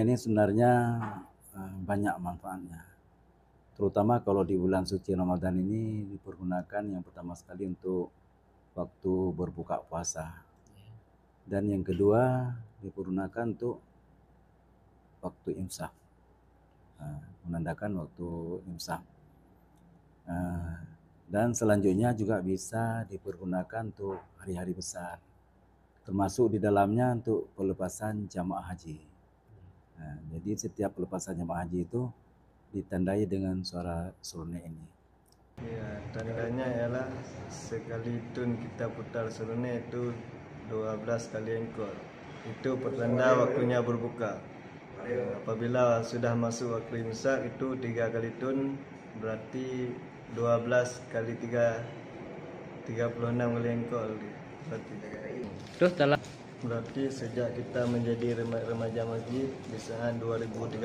ini sebenarnya banyak manfaatnya. Terutama kalau di bulan suci Ramadan ini dipergunakan yang pertama sekali untuk waktu berbuka puasa. Dan yang kedua dipergunakan untuk waktu imsak. Menandakan waktu imsak. Dan selanjutnya juga bisa dipergunakan untuk hari-hari besar. Termasuk di dalamnya untuk pelepasan jamaah haji. Jadi setiap pelepasan jamaah haji itu ditandai dengan suara serunai ini. Ya, tandanya ialah sekali tun kita putar serunai itu 12 kali engkol. Itu pertanda waktunya berbuka. Apabila sudah masuk waktu imsak itu 3 kali tun, berarti 12 kali 3 36 kali engkol. Berarti sejak kita menjadi remaja masjid di tahun 2013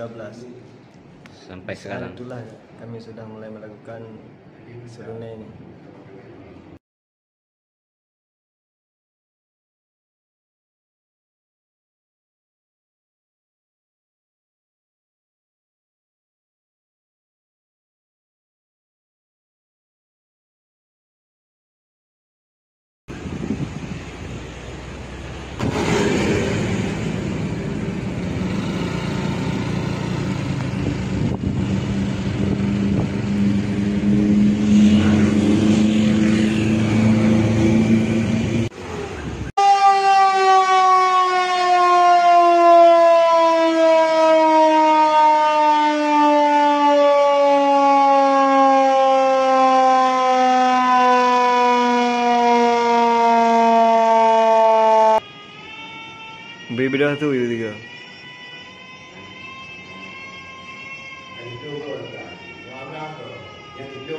sampai sekarang. Itulah kami sudah mulai melakukan serunai ini. Beribadah tu itu tiga. Yang itu yang itu